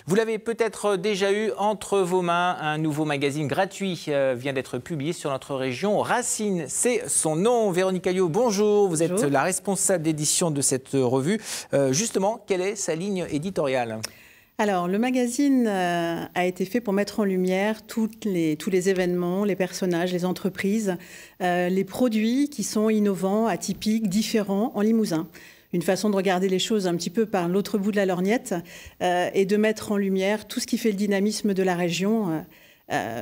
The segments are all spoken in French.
Vous l'avez peut-être déjà eu entre vos mains, un nouveau magazine gratuit vient d'être publié sur notre région. Racine, c'est son nom. Véronique Alliot, bonjour. Vous êtes la responsable d'édition de cette revue. Justement, quelle est sa ligne éditoriale ? Alors, le magazine a été fait pour mettre en lumière tous les événements, les personnages, les entreprises, les produits qui sont innovants, atypiques, différents en Limousin. Une façon de regarder les choses un petit peu par l'autre bout de la lorgnette et de mettre en lumière tout ce qui fait le dynamisme de la région.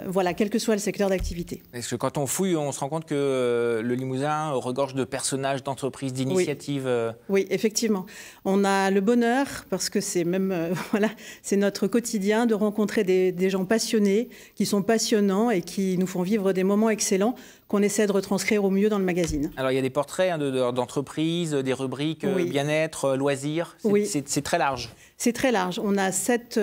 Voilà, quel que soit le secteur d'activité. Parce que quand on fouille, on se rend compte que le Limousin regorge de personnages, d'entreprises, d'initiatives. Oui, effectivement. On a le bonheur, parce que c'est même voilà, c'est notre quotidien, de rencontrer des gens passionnés, qui sont passionnants et qui nous font vivre des moments excellents qu'on essaie de retranscrire au mieux dans le magazine. Alors il y a des portraits d'entreprises, des rubriques bien-être, loisirs. C'est très large. C'est très large. On a sept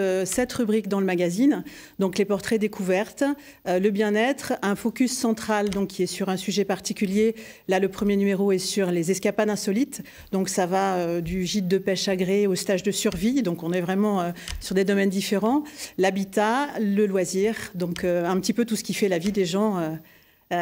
rubriques dans le magazine. Donc les portraits découvertes, le bien-être, un focus central donc, qui est sur un sujet particulier. Là, le premier numéro est sur les escapades insolites. Donc ça va du gîte de pêche agréé au stage de survie. Donc on est vraiment sur des domaines différents. L'habitat, le loisir, donc un petit peu tout ce qui fait la vie des gens.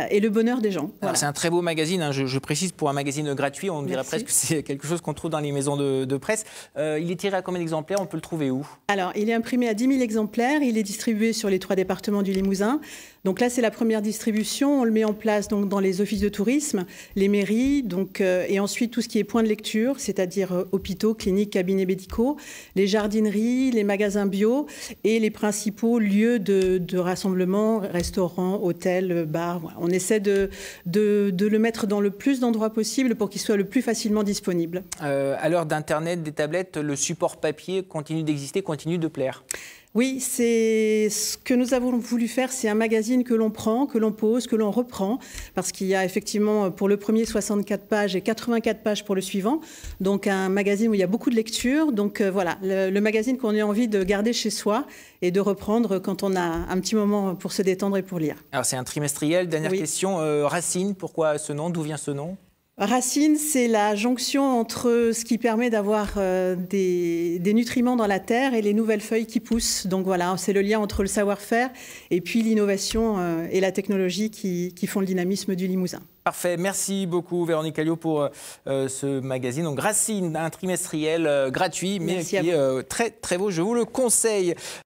Et le bonheur des gens. Voilà. C'est un très beau magazine, hein, je précise, pour un magazine gratuit, on dirait presque que c'est quelque chose qu'on trouve dans les maisons de presse. Il est tiré à combien d'exemplaires? On peut le trouver où? Alors, il est imprimé à 10 000 exemplaires, il est distribué sur les 3 départements du Limousin. Donc là, c'est la première distribution, on le met en place donc, dans les offices de tourisme, les mairies, donc, et ensuite tout ce qui est points de lecture, c'est-à-dire hôpitaux, cliniques, cabinets médicaux, les jardineries, les magasins bio et les principaux lieux de rassemblement, restaurants, hôtels, bars. Voilà. On essaie de le mettre dans le plus d'endroits possible pour qu'il soit le plus facilement disponible. À l'heure d'Internet, des tablettes, le support papier continue d'exister, continue de plaire. Oui, c'est ce que nous avons voulu faire, c'est un magazine que l'on prend, que l'on pose, que l'on reprend, parce qu'il y a effectivement pour le premier 64 pages et 84 pages pour le suivant, donc un magazine où il y a beaucoup de lectures, donc voilà, le magazine qu'on a envie de garder chez soi et de reprendre quand on a un petit moment pour se détendre et pour lire. Alors c'est un trimestriel, dernière question, Racine, pourquoi ce nom, d'où vient ce nom ? Racine, c'est la jonction entre ce qui permet d'avoir des nutriments dans la terre et les nouvelles feuilles qui poussent. Donc voilà, c'est le lien entre le savoir-faire et puis l'innovation et la technologie qui font le dynamisme du Limousin. Parfait, merci beaucoup Véronique Alliot pour ce magazine. Donc Racine, un trimestriel gratuit, mais qui est très très beau, je vous le conseille.